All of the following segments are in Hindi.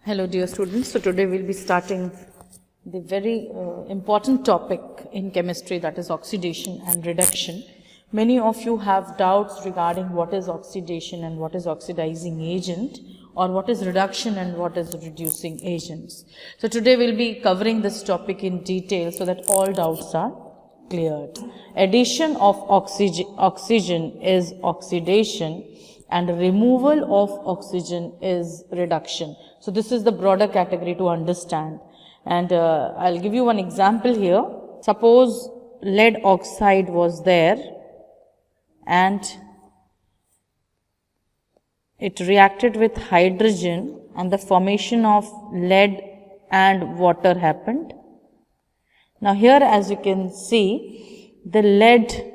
Hello dear students, so today we'll be starting the very important topic in chemistry, that is oxidation and reduction. Many of you have doubts regarding what is oxidation and what is oxidizing agent, or what is reduction and what is reducing agents. So today we'll be covering this topic in detail so that all doubts are cleared. Addition of oxygen is oxidation and removal of oxygen is reduction. So this is the broader category to understand, and I'll give you one example here. Suppose lead oxide was there and it reacted with hydrogen and the formation of lead and water happened. Now here, as you can see, the lead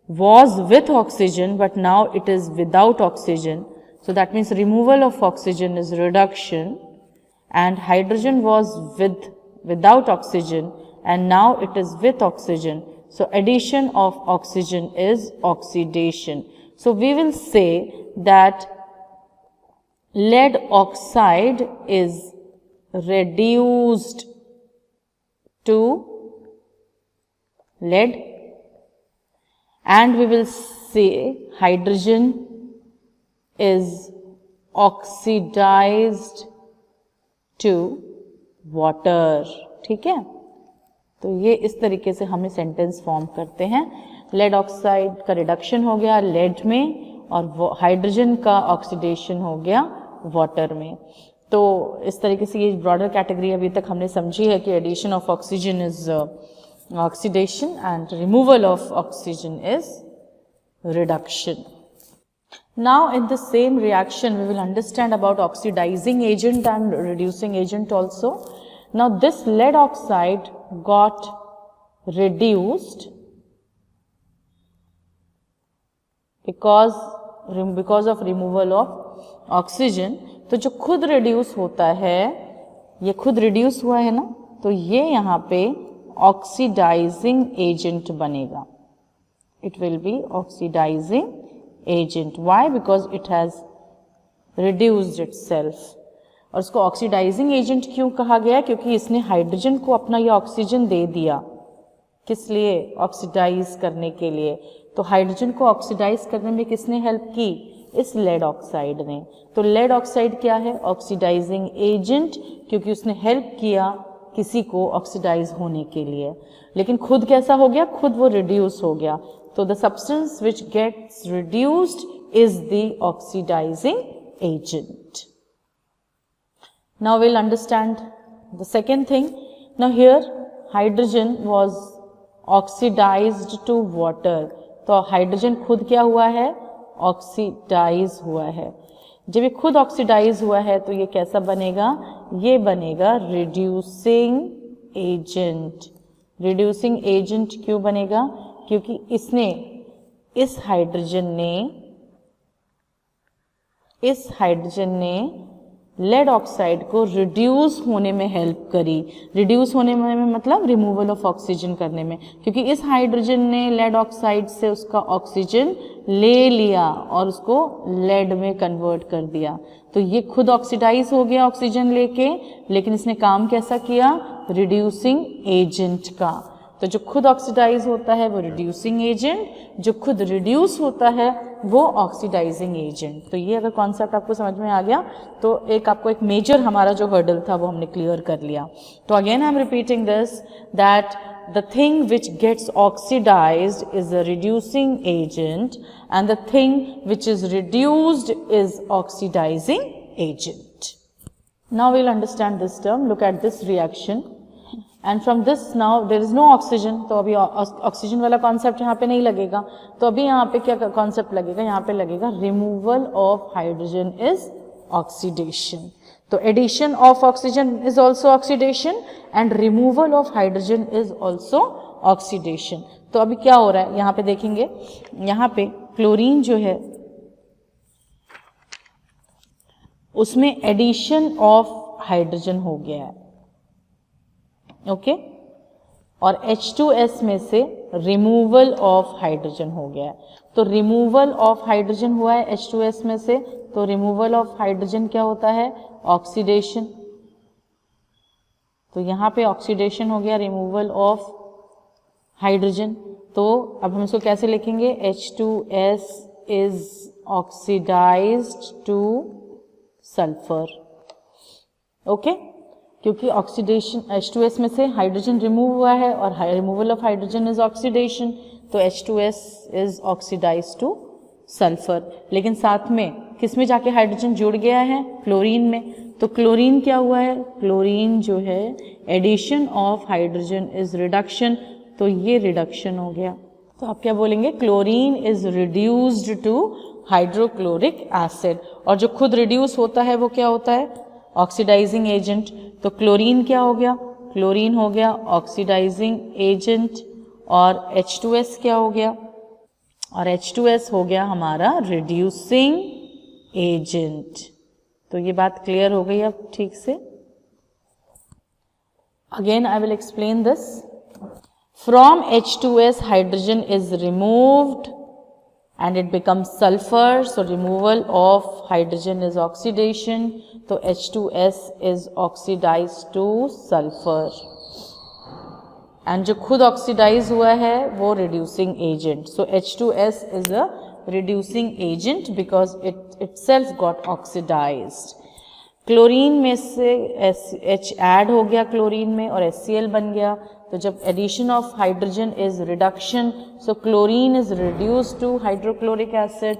was with oxygen, but now it is without oxygen. So that means removal of oxygen is reduction, and hydrogen was without oxygen and now it is with oxygen. So addition of oxygen is oxidation. So we will say that lead oxide is reduced to lead, and we will say hydrogen is oxidized to water. ठीक है, तो ये इस तरीके से हम सेंटेंस फॉर्म करते हैं. लेड ऑक्साइड का रिडक्शन हो गया लेड में और हाइड्रोजन का ऑक्सीडेशन हो गया वाटर में. तो इस तरीके से ये ब्रॉडर कैटेगरी अभी तक हमने समझी है कि addition of oxygen is oxidation and removal of oxygen is reduction. Now in the same reaction we will understand about oxidizing agent and reducing agent also. Now this lead oxide got reduced because of removal of oxygen. तो जो खुद reduce होता है, ये खुद reduce हुआ है ना, तो ये यहाँ पे oxidizing agent बनेगा. It will be oxidizing agent. Why? Because it has reduced itself. और उसको oxidizing agent क्यों कहा गया? क्योंकि इसने हाइड्रोजन को अपना ये ऑक्सीजन दे दिया. किस लिए? ऑक्सीडाइज करने के लिए. तो हाइड्रोजन को ऑक्सीडाइज करने में किसने हेल्प की? इस लेड ऑक्साइड ने. तो लेड ऑक्साइड क्या है? ऑक्सीडाइजिंग एजेंट, क्योंकि उसने हेल्प किया किसी को ऑक्सीडाइज होने के लिए. लेकिन खुद कैसा हो गया? खुद वो रिड्यूस हो गया. तो the substance which gets reduced is the oxidizing agent. Now will understand the second thing. Now here hydrogen was oxidized to water. तो हाइड्रोजन खुद क्या हुआ है? ऑक्सीडाइज हुआ है. जब ये खुद ऑक्सीडाइज हुआ है तो ये कैसा बनेगा? ये बनेगा रिड्यूसिंग एजेंट. रिड्यूसिंग एजेंट क्यों बनेगा? क्योंकि इस हाइड्रोजन ने लेड ऑक्साइड को रिड्यूस होने में हेल्प करी. रिड्यूस होने में मतलब रिमूवल ऑफ ऑक्सीजन करने में, क्योंकि इस हाइड्रोजन ने लेड ऑक्साइड से उसका ऑक्सीजन ले लिया और उसको लेड में कन्वर्ट कर दिया. तो ये खुद ऑक्सीडाइज हो गया ऑक्सीजन लेके, लेकिन इसने काम कैसा किया? रिड्यूसिंग एजेंट का. तो जो खुद ऑक्सीडाइज होता है वो रिड्यूसिंग एजेंट, जो खुद रिड्यूस होता है वो ऑक्सीडाइजिंग एजेंट. तो ये अगर कॉन्सेप्ट आपको समझ में आ गया तो आपको एक मेजर हमारा जो हर्डल था वो हमने क्लियर कर लिया. तो again I am repeating this that the thing which gets oxidized is a reducing agent and the thing which is reduced is oxidizing agent. Now we'll understand this term. Look at this reaction and from this now there is no oxygen. तो अभी ऑक्सीजन वाला कॉन्सेप्ट यहाँ पे नहीं लगेगा. तो अभी यहाँ पे क्या कॉन्सेप्ट लगेगा? यहाँ पे लगेगा removal of hydrogen is oxidation. तो addition of oxygen is also oxidation and removal of hydrogen is also oxidation. तो अभी क्या हो रहा है यहाँ पे देखेंगे. यहाँ पे क्लोरीन जो है उसमें एडिशन ऑफ हाइड्रोजन हो गया है. ओके, और H2S में से रिमूवल ऑफ हाइड्रोजन हो गया है। तो रिमूवल ऑफ हाइड्रोजन हुआ है H2S में से, तो रिमूवल ऑफ हाइड्रोजन क्या होता है? ऑक्सीडेशन। तो यहाँ पे ऑक्सीडेशन हो गया, रिमूवल ऑफ हाइड्रोजन। तो अब हम इसको कैसे लिखेंगे? H2S is oxidised to sulphur. Okay, क्योंकि ऑक्सीडेशन H2S में से हाइड्रोजन रिमूव हुआ है और removal of hydrogen is oxidation, तो H2S is oxidised to sulphur. लेकिन साथ में किस में जाके हाइड्रोजन जुड़ गया है? क्लोरीन में। तो क्लोरीन क्या हुआ है? क्लोरीन जो है addition of hydrogen is reduction, तो ये रिडक्शन हो गया। तो आप क्या बोलेंगे? Chlorine is reduced to hydrochloric acid. और जो खुद रिड्यूस होता है वो क्या होता है? Oxidizing agent. तो क्लोरीन क्या हो गया? क्लोरीन हो गया ऑक्सीडाइजिंग एजेंट। और H2S क्या हो गया? और H2S हो गया हमारा रिड्यूसिंग एजेंट। तो ये बात क्लियर हो गई अब ठीक से? Again I will explain this. From H2S hydrogen is removed and it becomes sulfur, so removal of hydrogen is oxidation, तो H2S is oxidized to sulfur, and जो खुद oxidize हुआ है वो reducing agent, so H2S is a reducing agent because it itself got oxidized। Chlorine में से H ऐड हो गया क्लोरीन में और HCl बन गया। तो जब addition of hydrogen is reduction, so chlorine is reduce to hydrochloric acid.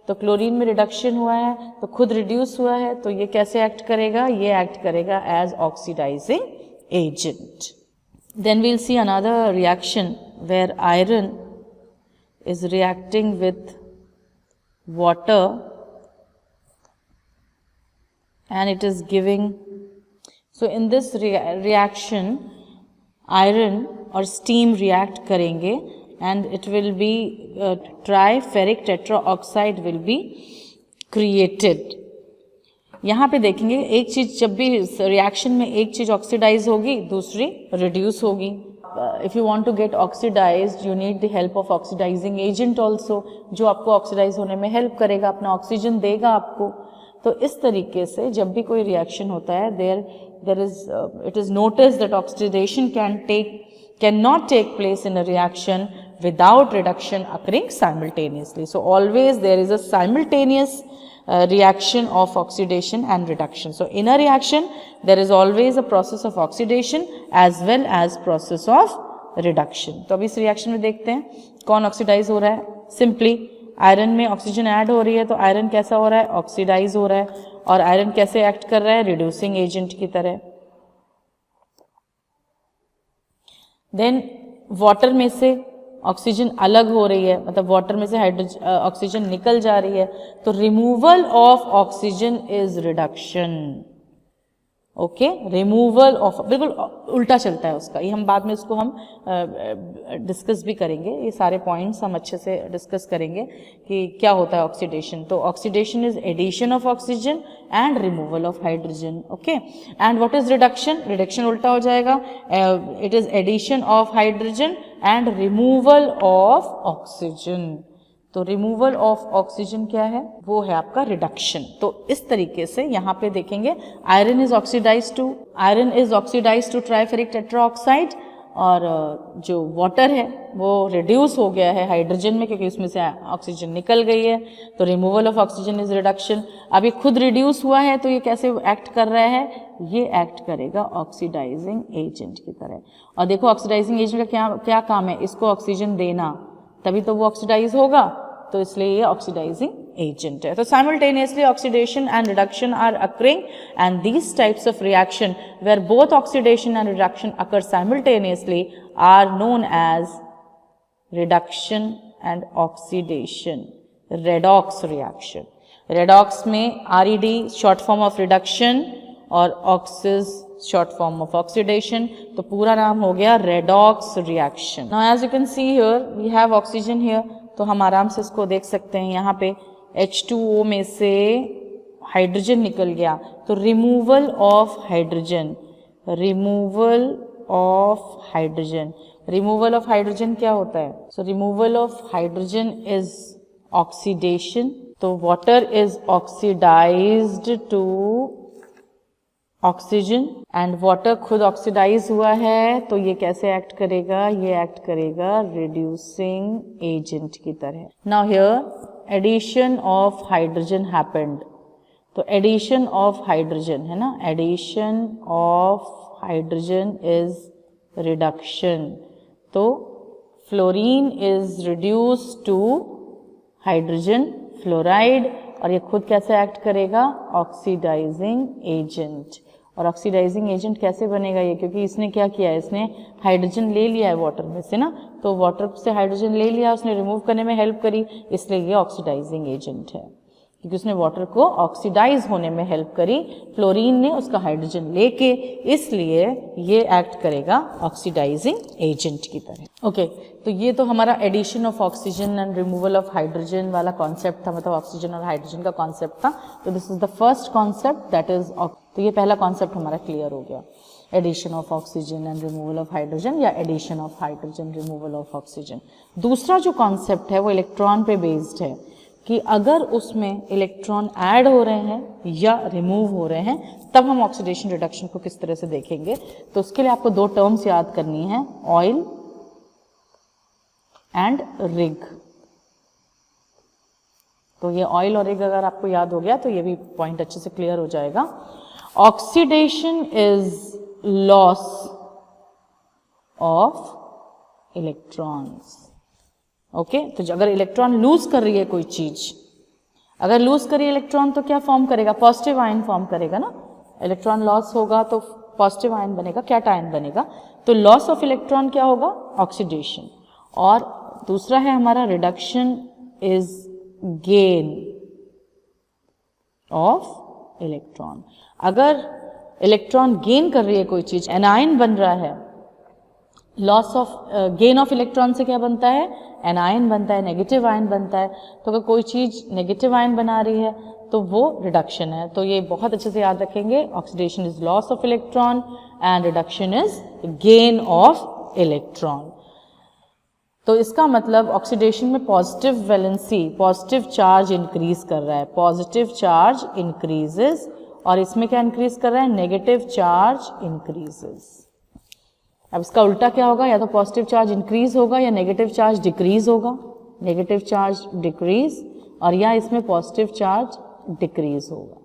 तो क्लोरीन में रिडक्शन हुआ है तो खुद रिड्यूस हुआ है, तो ये कैसे एक्ट करेगा? ये एक्ट करेगा as oxidising agent. Then we'll see another reaction where iron is reacting with water and it is giving, so in this reaction iron और steam react करेंगे and it will be triferric tetraoxide will be created। यहाँ पे देखेंगे एक चीज, जब भी रिएक्शन में एक चीज ऑक्सीडाइज होगी दूसरी रिड्यूस होगी। if you want to get oxidized you need the help of oxidizing agent also, जो आपको ऑक्सीडाइज होने में हेल्प करेगा, अपना ऑक्सीजन देगा आपको। तो इस तरीके से जब भी कोई रिएक्शन होता है there is it is noticed that oxidation can not take place in a reaction without reduction occurring simultaneously, so always there is a simultaneous reaction of oxidation and reduction। so in a reaction there is always a process of oxidation as well as process of reduction। तो अब इस रिएक्शन में देखते हैं कौन ऑक्सीडाइज हो रहा है। सिंपली आयरन में ऑक्सीजन ऐड हो रही है तो आयरन कैसा हो रहा है? ऑक्सीडाइज हो रहा है। और आयरन कैसे एक्ट कर रहा है? रिड्यूसिंग एजेंट की तरह। देन वाटर में से ऑक्सीजन अलग हो रही है, मतलब वाटर में से हाइड्रोजन ऑक्सीजन निकल जा रही है, तो removal of oxygen is reduction. Okay, removal of, बिल्कुल उल्टा चलता है उसका, ये हम बाद में इसको हम डिस्कस भी करेंगे। ये सारे पॉइंट्स हम अच्छे से डिस्कस करेंगे कि क्या होता है ऑक्सीडेशन। तो oxidation is addition of oxygen and removal of hydrogen. Okay, and what is reduction? Reduction उल्टा हो जाएगा, it is addition of hydrogen and removal of oxygen. तो रिमूवल ऑफ ऑक्सीजन क्या है? वो है आपका रिडक्शन। तो इस तरीके से यहाँ पे देखेंगे iron is oxidise to triferric tetraoxide, और जो वाटर है वो रिड्यूस हो गया है हाइड्रोजन में क्योंकि उसमें से ऑक्सीजन निकल गई है, तो removal of oxygen is reduction. अब ये खुद रिड्यूस हुआ है तो ये कैसे एक्ट कर रहा है? ये एक्ट करेगा ऑक्सीडाइजिंग एजेंट की तरह। और देखो ऑक्सीडाइजिंग एजेंट का क्या काम है? इसको ऑक्सीजन देना, तभी तो वो ऑक्सीडाइज होगा, तो इसलिए ये ऑक्सीडाइजिंग एजेंट है। तो simultaneously oxidation and reduction are occurring, and these types of reaction where both oxidation and reduction occur simultaneously are known as reduction and oxidation, redox reaction. Redox में RED short form of reduction और ox is short form of oxidation, तो पूरा नाम हो गया redox reaction. Now as you can see here we have oxygen here, तो हम आराम से इसको देख सकते हैं। यहाँ पे H2O में से हाइड्रोजन निकल गया, तो removal of hydrogen, removal of hydrogen, removal of hydrogen क्या होता है? So removal of hydrogen is oxidation, तो water is oxidised to oxygen and water खुद ऑक्सीडाइज हुआ है तो ये कैसे एक्ट करेगा? ये एक्ट करेगा रिड्यूसिंग एजेंट की तरह। Now here addition of hydrogen happened, तो एडिशन ऑफ हाइड्रोजन है ना, addition of hydrogen is reduction, तो fluorine is reduce to hydrogen fluoride और ये खुद कैसे एक्ट करेगा? Oxidising agent. और ऑक्सीडाइजिंग एजेंट कैसे बनेगा ये? क्योंकि इसने क्या किया है, इसने हाइड्रोजन ले लिया है वाटर में से ना, तो वाटर से हाइड्रोजन ले लिया, उसने रिमूव करने में हेल्प करी, इसलिए ये ऑक्सीडाइजिंग एजेंट है, क्योंकि उसने वाटर को ऑक्सीडाइज होने में हेल्प करी, फ्लोरीन ने उसका हाइड्रोजन लेके, इसलिए ये एक्ट करेगा ऑक्सीडाइजिंग एजेंट की तरह। ओके, तो ये तो हमारा addition of oxygen and removal of hydrogen वाला कॉन्सेप्ट था, मतलब ऑक्सीजन और हाइड्रोजन का कॉन्सेप्ट था। तो this is the first concept, that is, तो ये पहला कॉन्सेप्ट हमारा क्लियर हो गया, addition of oxygen and removal of hydrogen या addition of hydrogen removal of oxygen. दूसरा जो कॉन्सेप्ट है वो इलेक्ट्रॉन पे बेस्ड है कि अगर उसमें इलेक्ट्रॉन ऐड हो रहे हैं या रिमूव हो रहे हैं तब हम ऑक्सीडेशन रिडक्शन को किस तरह से देखेंगे। तो उसके लिए आपको दो टर्म्स याद करनी है, ऑयल एंड रिग। तो ये ऑयल और रिग अगर आपको याद हो गया तो ये भी पॉइंट अच्छे से क्लियर हो जाएगा। Oxidation is loss of electrons. Okay, तो अगर इलेक्ट्रॉन लूज कर रही है कोई चीज, अगर लूज करिए इलेक्ट्रॉन तो क्या फॉर्म करेगा? पॉजिटिव आयन फॉर्म करेगा ना। इलेक्ट्रॉन लॉस होगा तो पॉजिटिव आयन बनेगा, कैटायन बनेगा। तो लॉस ऑफ इलेक्ट्रॉन क्या होगा? ऑक्सीडेशन। और दूसरा है हमारा reduction is gain of electron. अगर इलेक्ट्रॉन गेन कर रही है कोई चीज, एनायन बन रहा है, loss of gain of electron से क्या बनता है? एनायन बनता है, नेगेटिव आयन बनता है। तो अगर कोई चीज नेगेटिव आयन बना रही है तो वो रिडक्शन है। तो ये बहुत अच्छे से याद रखेंगे, oxidation is loss of electron and reduction is gain of electron. तो इसका मतलब ऑक्सीडेशन में positive valency, positive charge increase कर रहा है, पॉजिटिव चार्ज इंक्रीजेस, और इसमें क्या इंक्रीज कर रहा है? Negative charge increases. अब इसका उल्टा क्या होगा? या तो पॉजिटिव चार्ज इंक्रीज होगा या नेगेटिव चार्ज डिक्रीज होगा, नेगेटिव चार्ज डिक्रीज, और या इसमें पॉजिटिव चार्ज डिक्रीज होगा।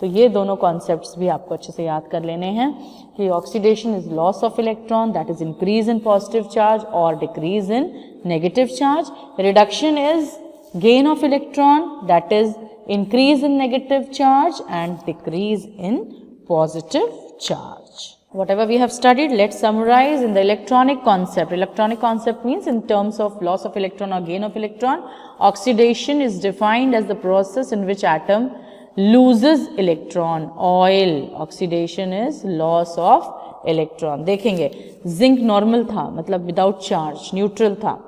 तो ये दोनों कॉन्सेप्ट्स भी आपको अच्छे से याद कर लेने हैं कि oxidation is loss of electron, that is increase in positive charge और decrease in negative charge. Reduction is gain of electron, that is increase in negative charge and decrease in positive charge. Whatever we have studied, let's summarize in the electronic concept. Electronic concept means in terms of loss of electron or gain of electron. Oxidation is defined as the process in which atom loses electron. Oil, oxidation is loss of electron. देखेंगे जिंक नॉर्मल था, मतलब विदाउट चार्ज, न्यूट्रल था,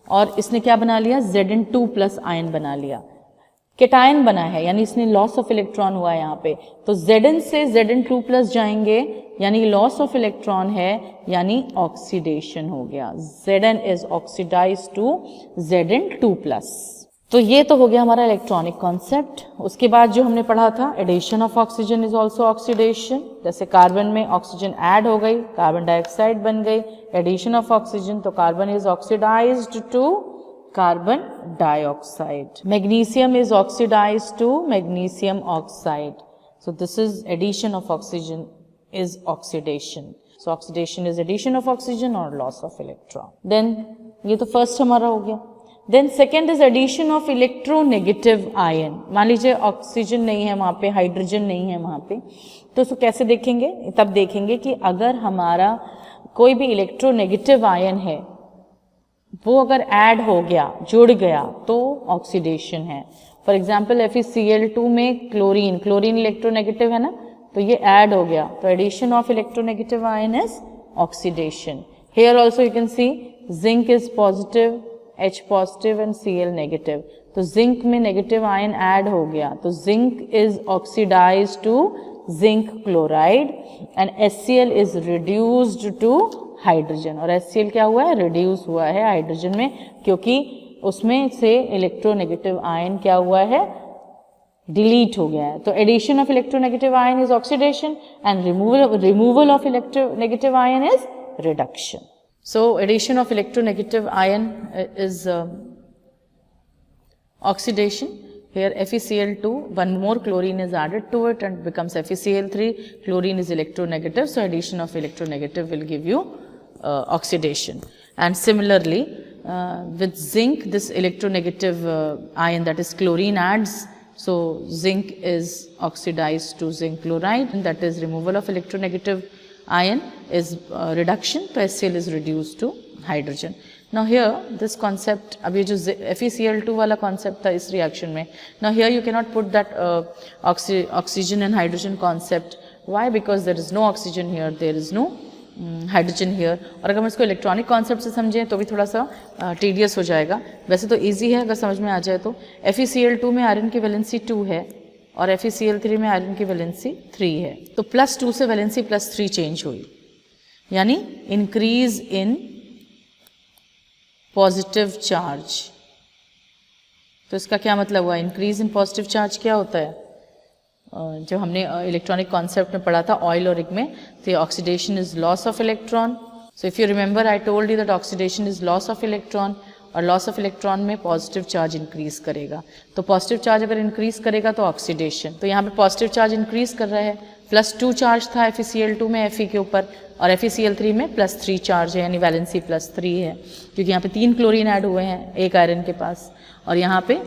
और इसने क्या बना लिया? Zn2+ आयन बना लिया, केटायन बना है, यानी इसने लॉस ऑफ इलेक्ट्रॉन हुआ है यहाँ पे। तो Zn से Zn2+ जाएंगे, यानी लॉस ऑफ इलेक्ट्रॉन है, यानी ऑक्सीडेशन हो गया। Zn is oxidise to Zn2+। तो ये तो हो गया हमारा इलेक्ट्रॉनिक कॉन्सेप्ट। उसके बाद जो हमने पढ़ा था, addition of oxygen is also oxidation. जैसे कार्बन में ऑक्सीजन ऐड हो गई, कार्बन डाइऑक्साइड बन गई, एडिशन ऑफ ऑक्सीजन, तो carbon is oxidised to carbon dioxide. Magnesium is oxidized to magnesium oxide. So this is addition of oxygen is oxidation. So oxidation is addition of oxygen or loss of electron. Then ये तो first हमारा हो गया. Then second is addition of electronegative ion. मान लीजिए ऑक्सीजन नहीं है वहाँ पे, हाइड्रोजन नहीं है वहाँ पे, तो उसको कैसे देखेंगे? तब देखेंगे कि अगर हमारा कोई भी इलेक्ट्रोनेगेटिव आयन है वो अगर ऐड हो गया, जुड़ गया, तो ऑक्सीडेशन है। फॉर एग्जाम्पल FeCl2 में क्लोरीन, क्लोरीन इलेक्ट्रोनेगेटिव है ना, तो ये ऐड हो गया, तो addition of electronegative ion is oxidation. Here also you can see zinc is positive, H positive and Cl negative, तो जिंक में नेगेटिव आयन ऐड हो गया, तो zinc is oxidise to zinc chloride and HCl is reduced to hydrogen. और HCl क्या हुआ है, reduce हुआ है हाइड्रोजन में, क्योंकि उसमें से इलेक्ट्रोनेगेटिव आयन क्या हुआ है, डिलीट हो गया है. तो addition of electronegative ion is oxidation and removal of electronegative ion is reduction. So addition of electronegative ion is oxidation. Here FeCl2, one more chlorine is added to it and becomes FeCl3. Chlorine is electronegative, so addition of electronegative will give you oxidation. And similarly, with zinc, this electronegative ion, that is chlorine, adds. So zinc is oxidized to zinc chloride, and that is removal of electronegative ion is reduction. So HCl is reduced to hydrogen. Now here this concept, अब ये जो FeCl2 वाला concept था इस reaction में, now here you cannot put that oxygen and hydrogen concept. Why? Because there is no oxygen here, there is no hydrogen here. और अगर हम इसको इलेक्ट्रॉनिक कॉन्सेप्ट से समझें तो भी थोड़ा सा टीडियस हो जाएगा. वैसे तो इजी है अगर समझ में आ जाए तो. FeCl2 में आयरन की वैलेंसी 2 है और FeCl3 में आयरन की वैलेंसी 3 है. तो +2 से वैलेंसी +3 चेंज हुई, यानी इंक्रीज इन पॉजिटिव चार्ज. तो इसका क्या मतलब हुआ, इंक्रीज इन पॉजिटिव चार्ज क्या होता है, जब हमने इलेक्ट्रॉनिक कॉन्सेप्ट में पढ़ा था ऑयल और रिग में, तो oxidation is loss of electron. So if you remember I told you that oxidation is loss of electron, और लॉस ऑफ इलेक्ट्रॉन में पॉजिटिव चार्ज इंक्रीज करेगा. तो पॉजिटिव चार्ज अगर इंक्रीज करेगा तो ऑक्सीडेशन. तो यहाँ पे पॉजिटिव चार्ज इंक्रीज कर रहा है. +2 चार्ज था FeCl2 में Fe के ऊपर, और FeCl3 में +3 चार्ज है, यानी वैलेंसी +3 है, क्योंकि यहाँ पे 3 क्लोरीन ऐड हुए हैं एक आयरन के पास, और यहाँ पे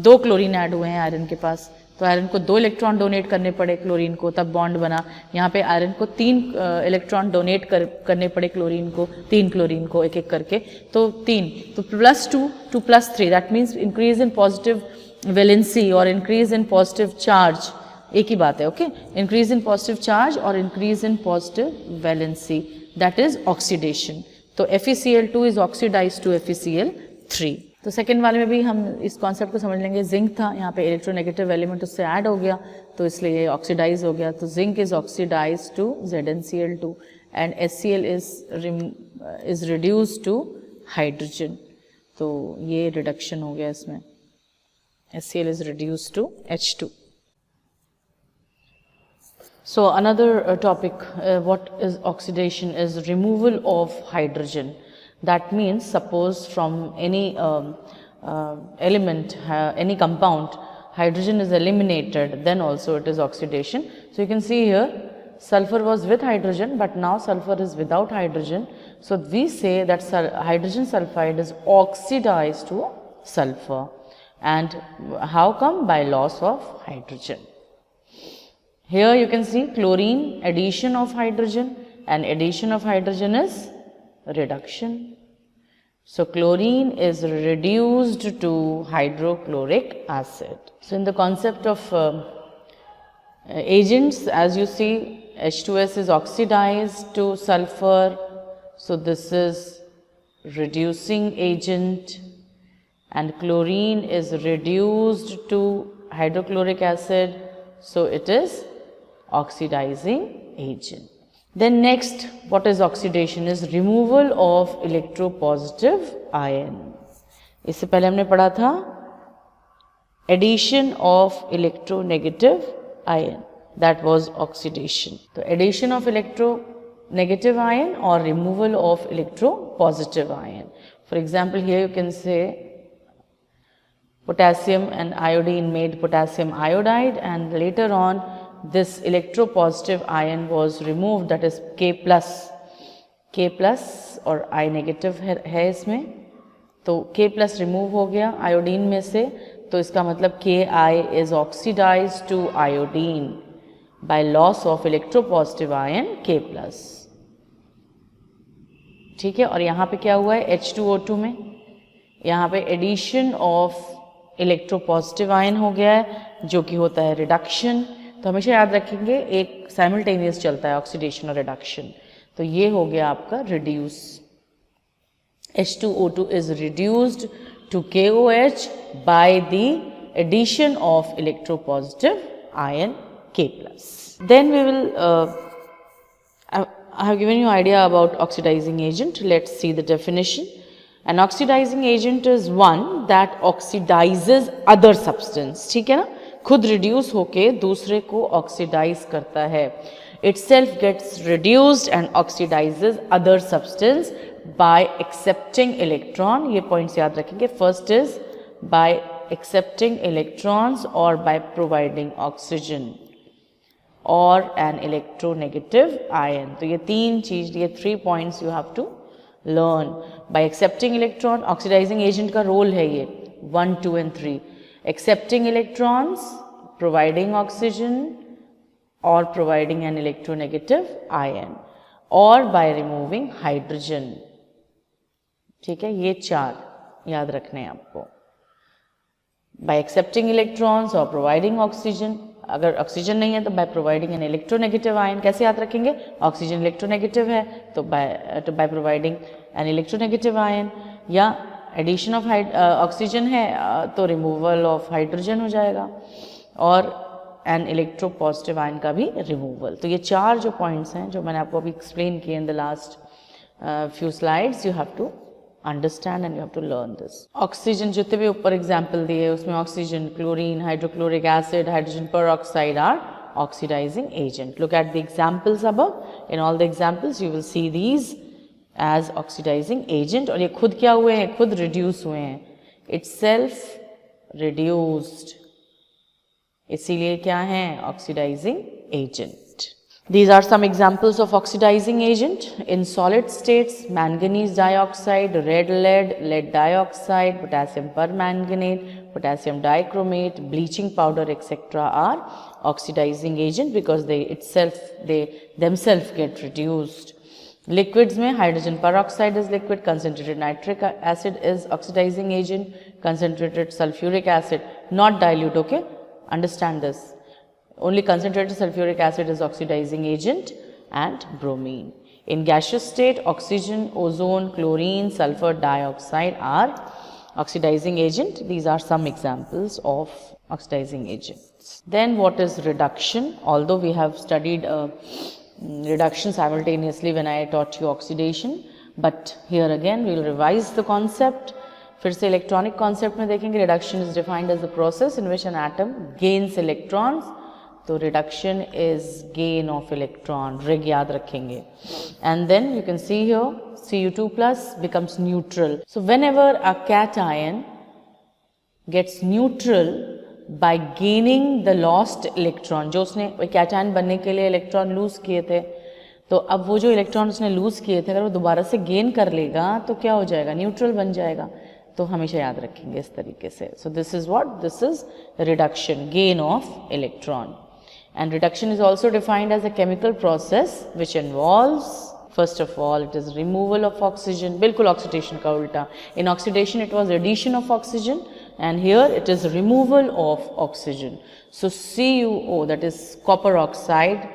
2 क्लोरीन ऐड हुए हैं आयरन के पास. तो आयरन को 2 इलेक्ट्रॉन डोनेट करने पड़े क्लोरीन को, तब बॉन्ड बना. यहाँ पे आयरन को 3 इलेक्ट्रॉन डोनेट करने पड़े क्लोरीन को, 3 क्लोरीन को एक एक करके. तो 3, तो +2 to +3, that means increase in positive valency और इंक्रीज इन पॉजिटिव चार्ज, एक ही बात है. Okay, increase in positive charge और increase in positive valency, that is oxidation. तो FeCl2 is oxidise to FeCl3. तो सेकेंड वाले में भी हम इस कॉन्सेप्ट को समझ लेंगे. जिंक था, यहाँ पे इलेक्ट्रोनेगेटिव एलिमेंट उससे ऐड हो गया, तो इसलिए ये ऑक्सीडाइज हो गया. तो zinc is oxidise to ZnCl2 and HCl is reduce to hydrogen. तो ये रिडक्शन हो गया इसमें, HCl is reduce to H2. So another topic, what is oxidation, is removal of hydrogen. That means suppose from any element, any compound, hydrogen is eliminated, then also it is oxidation. So you can see here sulfur was with hydrogen, but now sulfur is without hydrogen. So we say that hydrogen sulfide is oxidized to sulfur. And how come? By loss of hydrogen. Here you can see chlorine, addition of hydrogen, and addition of hydrogen is reduction. So chlorine is reduced to hydrochloric acid. So in the concept of agents, as you see, H2S is oxidized to sulfur. So this is reducing agent, and chlorine is reduced to hydrochloric acid. So it is oxidizing agent. Then next, what is oxidation? Is removal of electropositive ion. इससे पहले हमने पढ़ा था addition of electronegative ion, that was oxidation. So addition of electronegative ion or removal of electropositive ion. For example, here you can say potassium and iodine made potassium iodide, and later on this electropositive ion was removed, that is K plus और I negative है इसमें. तो K plus remove हो गया आयोडीन में से, तो इसका मतलब Ki is oxidized to iodine by loss of electropositive ion K plus. ठीक है, और यहाँ पे क्या हुआ है, H2O2 में यहाँ पे एडिशन ऑफ इलेक्ट्रोपॉजिटिव आयन हो गया है, जो कि होता है रिडक्शन. तो हमेशा याद रखेंगे एक साइमल्टेनियस चलता है ऑक्सीडेशन और रिडक्शन. तो ये हो गया आपका reduce. H2O2 is reduced to KOH by the addition of electropositive ion K+. Then we will, I have given you idea about oxidizing agent. Let's see the definition. An oxidizing agent is one that oxidizes other substance. ठीक है ना, खुद reduce होके दूसरे को oxidize करता है. Itself gets reduced and oxidizes other substance by accepting electron. ये points याद रखेंगे. First is by accepting electrons or by providing oxygen or an electronegative ion. तो ये तीन चीज, ये 3 points you have to learn. By accepting electron, oxidizing agent का role है ये 1, 2 and 3. Accepting electrons, providing oxygen or providing an electronegative ion or by removing hydrogen. ठीक है, ये 4 याद रखने हैं आपको. By accepting electrons or providing oxygen, अगर ऑक्सीजन नहीं है तो by providing N electronegative ion. कैसे याद रखेंगे, ऑक्सीजन इलेक्ट्रोनेगेटिव है तो by providing N electronegative ion, या एडिशन ऑफ ऑक्सीजन है तो रिमूवल ऑफ हाइड्रोजन हो जाएगा, और एन इलेक्ट्रो पॉजिटिव आयन का भी रिमूवल. तो ये 4 जो पॉइंट्स हैं जो मैंने आपको अभी एक्सप्लेन किए in the last few slides, you have to understand and you have to learn this. Oxygen जितने भी ऊपर एग्जाम्पल दिए उसमें oxygen, chlorine, hydrochloric acid, hydrogen peroxide are oxidizing agent. Look at the examples above. In all the examples you will see these as oxidising agent. और ये खुद क्या हुए हैं, खुद रिड्यूस हुए हैं. इटसेल्फ रिड्यूस्ड, इसीलिए क्या है, oxidizing agent. These are some examples of oxidizing agent. In solid states, manganese dioxide, red lead, lead dioxide, potassium permanganate, potassium dichromate, bleaching powder, etc. are oxidizing agent because they themselves get reduced. Liquids में hydrogen peroxide is liquid, concentrated nitric acid is oxidizing agent, concentrated sulfuric acid, not dilute, okay? Understand this. Only concentrated sulfuric acid is oxidizing agent, and bromine. In gaseous state, oxygen, ozone, chlorine, sulfur dioxide are oxidizing agent. These are some examples of oxidizing agents. Then what is reduction? Although we have studied reduction simultaneously when I taught you oxidation, but here again we will revise the concept. फिर से इलेक्ट्रॉनिक कॉन्सेप्ट में देखेंगे. Reduction is defined as the process in which an atom gains electrons. तो reduction is gain of electron, रिग याद रखेंगे. And then you can see here Cu2+ becomes neutral. So whenever a cation gets neutral by gaining the lost electron, जो उसने cation बनने के लिए इलेक्ट्रॉन लूज किए थे, तो अब वो जो इलेक्ट्रॉन उसने लूज किए थे अगर वो दोबारा से गेन कर लेगा तो क्या हो जाएगा, न्यूट्रल बन जाएगा. तो हमेशा याद रखेंगे इस तरीके से. So this is what, this is reduction, gain of electron. And reduction is also defined as a chemical process which involves, first of all, it is removal of oxygen. बिल्कुल oxidation का उल्टा. In oxidation it was addition of oxygen and here it is removal of oxygen. So CuO, that is copper oxide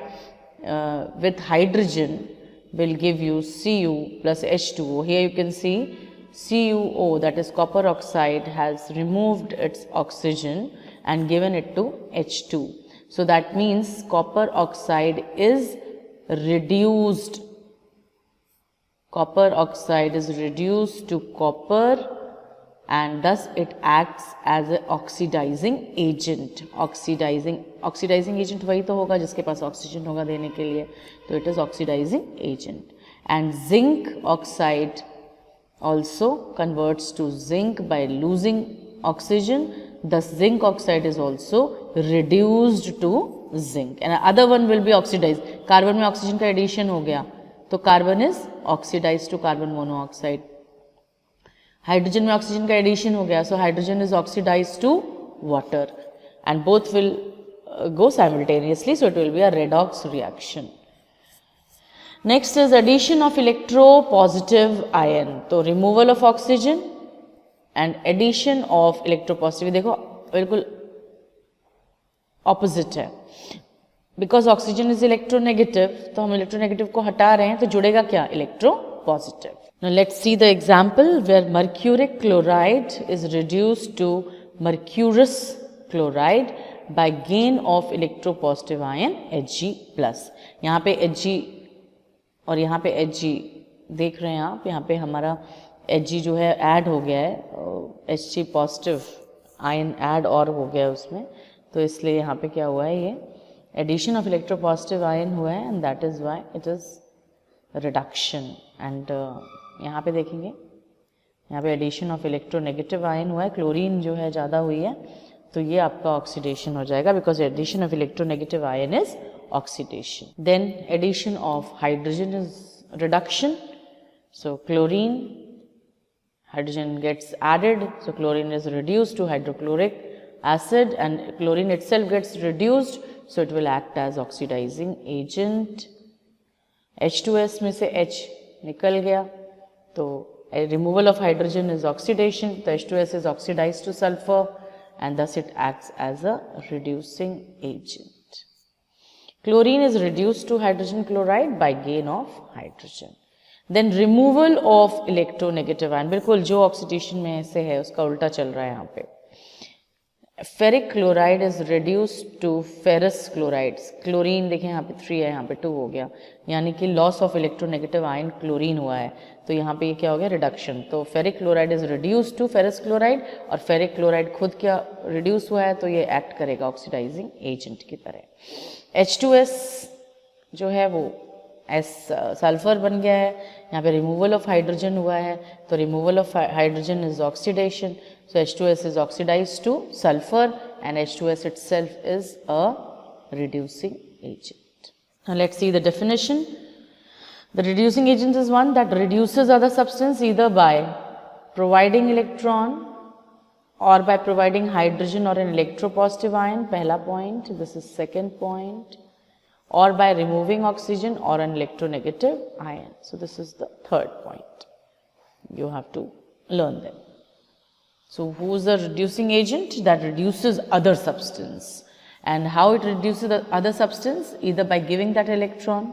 with hydrogen will give you Cu plus H2O. Here you can see CuO, that is copper oxide, has removed its oxygen and given it to H2. So that means copper oxide is reduced. Copper oxide is reduced to copper and thus it acts as an oxidizing agent. Oxidizing agent वही तो होगा जिसके पास oxygen होगा देने के लिए. तो it is oxidizing agent. And zinc oxide also converts to zinc by losing oxygen. Thus zinc oxide is also reduced to zinc and other one will be oxidized. Carbon में oxygen का addition हो गया तो carbon is oxidized to carbon monoxide. Hydrogen में oxygen का addition हो गया so hydrogen is oxidized to water and both will go simultaneously, so it will be a redox reaction. Next is addition of electropositive ion. तो removal of oxygen and addition of electropositive. देखो बिल्कुल opposite है. Because oxygen is electronegative, तो हम electronegative को हटा रहे हैं तो जुड़ेगा क्या, electropositive. Now let's see the example where mercuric chloride is reduced to mercurous chloride by gain of electropositive ion Hg plus. यहाँ पे Hg और यहाँ पे Hg देख रहे हैं आप, यहाँ पे हमारा Hg जो है ऐड हो गया है, Hg पॉजिटिव आयन ऐड और हो गया है उसमें, तो इसलिए यहाँ पे क्या हुआ है, ये एडिशन ऑफ इलेक्ट्रोपॉजिटिव आयन हुआ है and that is why it is reduction. And यहाँ पे देखेंगे, यहाँ पे एडिशन ऑफ इलेक्ट्रोनेगेटिव आयन हुआ है, क्लोरीन जो है ज़्यादा हुई है, तो ये आपका ऑक्सीडेशन हो जाएगा because addition of electronegative ion is oxidation. Then addition of hydrogen is reduction. So chlorine, hydrogen gets added, so chlorine is reduced to hydrochloric acid and chlorine itself gets reduced, so it will act as oxidizing agent. H2S में से H निकल गया, तो removal of hydrogen is oxidation, so H2S is oxidized to sulfur and thus it acts as a reducing agent. Chlorine is reduced to hydrogen chloride by gain of hydrogen. Then removal of electronegative ion, बिल्कुल जो ऑक्सीडेशन में ऐसे है उसका उल्टा चल रहा है यहाँ पे. Ferric chloride is reduced to ferrous chlorides. Chlorine देखें यहाँ पे 3 है, यहाँ पे 2 हो गया, यानी कि loss of electronegative ion chlorine हुआ है, तो यहाँ पे ये क्या हो गया, रिडक्शन. तो ferric chloride is reduced to ferrous chloride, और फेरिक क्लोराइड खुद क्या रिड्यूस हुआ है, तो ये एक्ट करेगा ऑक्सीडाइजिंग एजेंट की तरह. H2S जो है वो सल्फर बन गया है, यहाँ पे रिमूवल ऑफ हाइड्रोजन हुआ है, तो removal of hydrogen is oxidation, so H2S is oxidized to sulfur and H2S itself is a reducing agent. Now let's see the definition. The reducing agent is one that reduces other substance either by providing electron or by providing hydrogen or an electropositive ion, पहला point, this is second point, or by removing oxygen or an electronegative ion. So this is the third point. You have to learn them. So who is the reducing agent? That reduces other substance. And how it reduces the other substance? Either by giving that electron,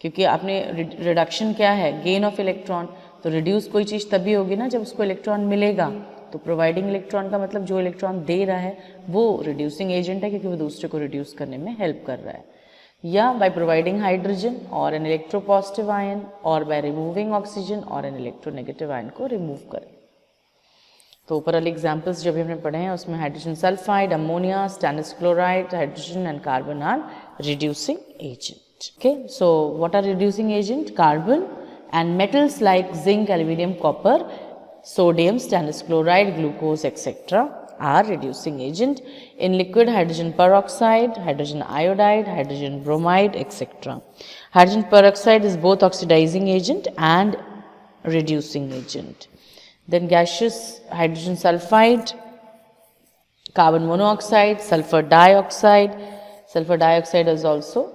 क्योंकि आपने रिडक्शन क्या है, गेन ऑफ इलेक्ट्रॉन, तो रिड्यूस कोई चीज़ तभी होगी ना जब उसको इलेक्ट्रॉन मिलेगा. तो प्रोवाइडिंग इलेक्ट्रॉन का मतलब जो इलेक्ट्रॉन दे रहा है वो रिड्यूसिंग एजेंट है, क्योंकि वो दूसरे को रिड्यूस करने में हेल्प कर रहा है. या बाय प्रोवाइडिंग हाइड्रोजन और एन इलेक्ट्रोपॉजिटिव आयन, और बाय रिमूविंग ऑक्सीजन और एन इलेक्ट्रोनेगेटिव आयन को रिमूव करें. तो ऊपर वाले एग्जाम्पल्स जो भी हमने पढ़े हैं उसमें hydrogen sulphide, ammonia, stannous chloride, hydrogen and carbon are reducing agent. Okay, so what are reducing agent? Carbon and metals like zinc, aluminium, copper, sodium, stannous chloride, glucose, etc. are reducing agent. In liquid, hydrogen peroxide, hydrogen iodide, hydrogen bromide, etc. Hydrogen peroxide is both oxidizing agent and reducing agent. Then gaseous, hydrogen sulfide, carbon monoxide, sulfur dioxide. Sulfur dioxide is also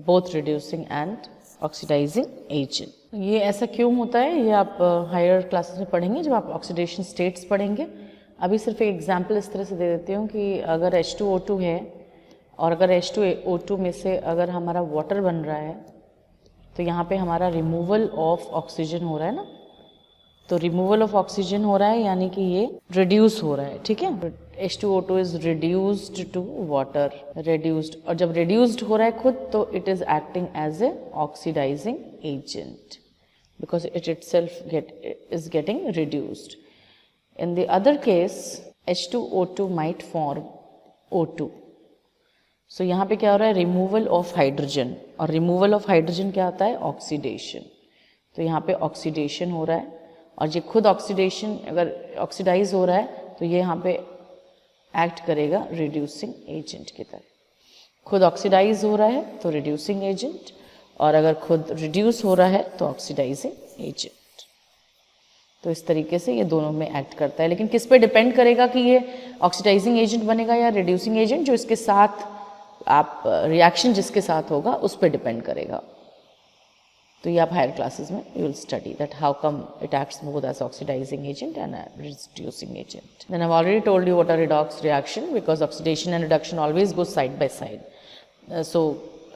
both reducing and oxidizing agent. ये ऐसा क्यों होता है, ये आप हायर क्लासेस में पढ़ेंगे जब आप ऑक्सीडेशन स्टेट्स पढ़ेंगे. अभी सिर्फ एक एग्जांपल इस तरह से दे देती हूँ कि अगर H2O2 है और अगर H2O2 में से अगर हमारा वाटर बन रहा है, तो यहाँ पे हमारा रिमूवल ऑफ ऑक्सीजन हो रहा है ना, तो रिमूवल ऑफ ऑक्सीजन हो रहा है यानी कि ये रिड्यूस हो रहा है. ठीक है, H2O2 is reduced to water, reduced, और जब रिड्यूस्ड हो रहा है खुद तो it is acting as a oxidising agent because it itself is getting reduced. In the other case, H2O2 might form O2. So यहाँ पे क्या हो रहा है, रिमूवल ऑफ हाइड्रोजन, और रिमूवल ऑफ हाइड्रोजन क्या होता है, ऑक्सीडेशन. तो यहाँ पे ऑक्सीडेशन हो रहा है, और ये खुद ऑक्सीडेशन अगर ऑक्सीडाइज हो रहा है तो ये यहाँ पे एक्ट करेगा रिड्यूसिंग एजेंट की तरह. खुद ऑक्सीडाइज हो रहा है तो रिड्यूसिंग एजेंट, और अगर खुद रिड्यूस हो रहा है तो ऑक्सीडाइजिंग एजेंट. तो इस तरीके से ये दोनों में एक्ट करता है. लेकिन किस पे डिपेंड करेगा कि ये ऑक्सीडाइजिंग एजेंट बनेगा या रिड्यूसिंग एजेंट, जो इसके साथ आप रिएक्शन जिसके साथ होगा उस पर डिपेंड करेगा. तो ये आप हायर क्लासेस में you will study that how come it acts both as oxidising agent and reducing agent. Then I have already told you what are redox reaction, because oxidation and reduction always go side by side. So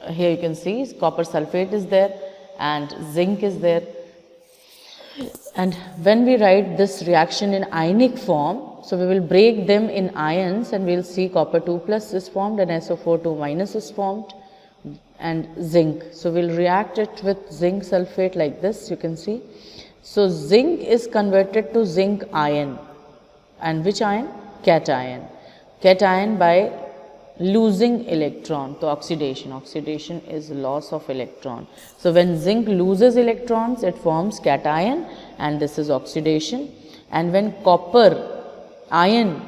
here you can see copper sulphate is there and zinc is there. And when we write this reaction in ionic form, So we will break them in ions and we'll see copper 2 plus is formed and SO4 2 minus is formed and zinc. So we'll react it with zinc sulfate like this, you can see. So zinc is converted to zinc ion, and which ion? Cation. Cation by losing electron. So oxidation is loss of electron. So when zinc loses electrons, it forms cation, and this is oxidation. And when copper ion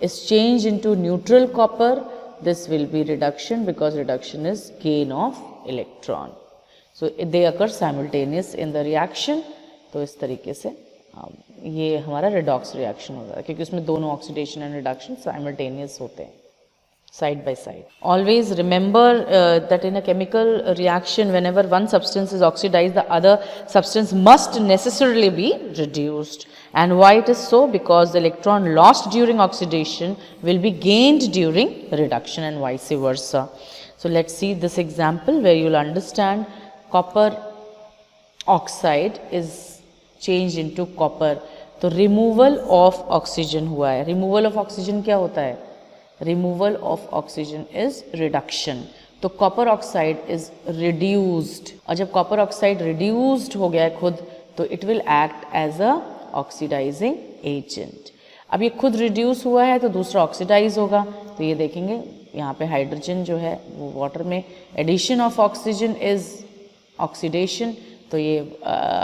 is changed into neutral copper, this will be reduction, because reduction is gain of electron. So they occur simultaneous in the reaction. तो इस तरीके से ये हमारा redox reaction होता है, क्योंकि उसमें दोनों oxidation and reduction simultaneous होते हैं, side by side. Always remember that in a chemical reaction, whenever one substance is oxidized, the other substance must necessarily be reduced. And why it is so? Because the electron lost during oxidation will be gained during reduction and vice versa. So let's see this example where you'll understand copper oxide is changed into copper. तो removal of oxygen हुआ है. Removal of oxygen क्या होता है? Removal of oxygen is reduction. तो copper oxide is reduced. और जब copper oxide reduced हो गया है खुद, तो it will act as a oxidizing agent. अब ये खुद reduce हुआ है तो दूसरा oxidize होगा. तो ये देखेंगे यहाँ पे हाइड्रोजन जो है वो वाटर में addition of oxygen is oxidation. तो ये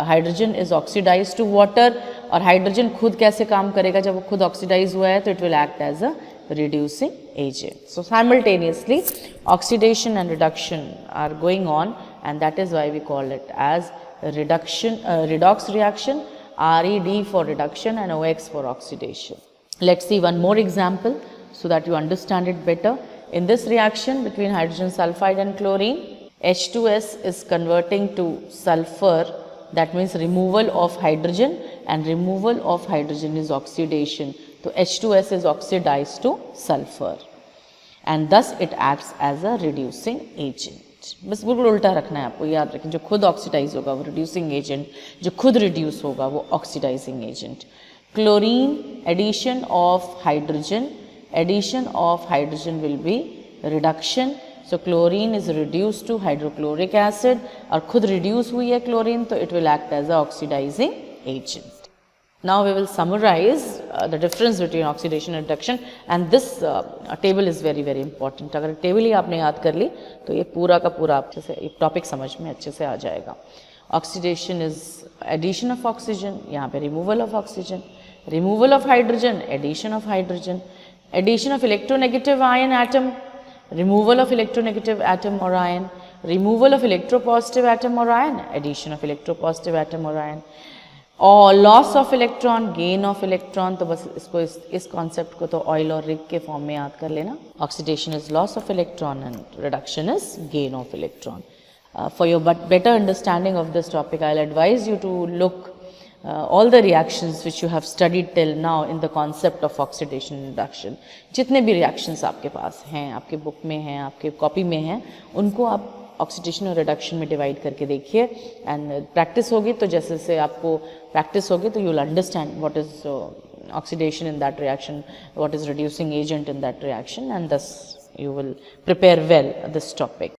hydrogen is oxidise to water, और हाइड्रोजन खुद कैसे काम करेगा जब वो खुद ऑक्सीडाइज हुआ है? तो it will act as a reducing agent. So simultaneously oxidation and reduction are going on, and that is why we call it as reduction, redox reaction. RED for reduction and OX for oxidation. Let's see one more example so that you understand it better. In this reaction between hydrogen sulfide and chlorine, H2S is converting to sulfur. That means removal of hydrogen, and removal of hydrogen is oxidation. So H2S is oxidized to sulfur, and thus it acts as a reducing agent. बस बिल्कुल उल्टा रखना है आपको, याद रखें जो खुद ऑक्सीडाइज होगा वो रिड्यूसिंग एजेंट, जो खुद रिड्यूस होगा वो oxidising agent. Chlorine addition of hydrogen will be reduction. So chlorine is reduced to hydrochloric acid, और खुद reduce हुई है chlorine, तो it will act as a oxidizing agent. Now we will summarize the difference between oxidation and reduction, and this table is very very important. अगर table ही आपने याद कर ली तो ये पूरा का पूरा अच्छे से ये topic समझ में अच्छे से आ जाएगा. Oxidation is addition of oxygen, यहाँ पे removal of oxygen, removal of hydrogen, addition of hydrogen, addition of electronegative ion atom, removal of electronegative atom or ion, removal of electropositive atom or ion, addition of electropositive atom or ion, और loss of electron, gain of electron. तो बस इसको इस concept को तो oil और rig के form में याद कर लेना. Oxidation is loss of electron and reduction is gain of electron. For your better understanding of this topic, I'll advise you to look all the reactions which you have studied till now in the concept of oxidation and reduction. जितने भी reactions आपके पास हैं, आपके book में हैं, आपके copy में हैं, उनको आप ऑक्सीडेशन और रिडक्शन में डिवाइड करके देखिए, एंड प्रैक्टिस होगी तो जैसे जैसे आपको प्रैक्टिस होगी तो you will understand what is oxidation in that reaction, what is reducing agent in that reaction, and thus you will prepare well this topic.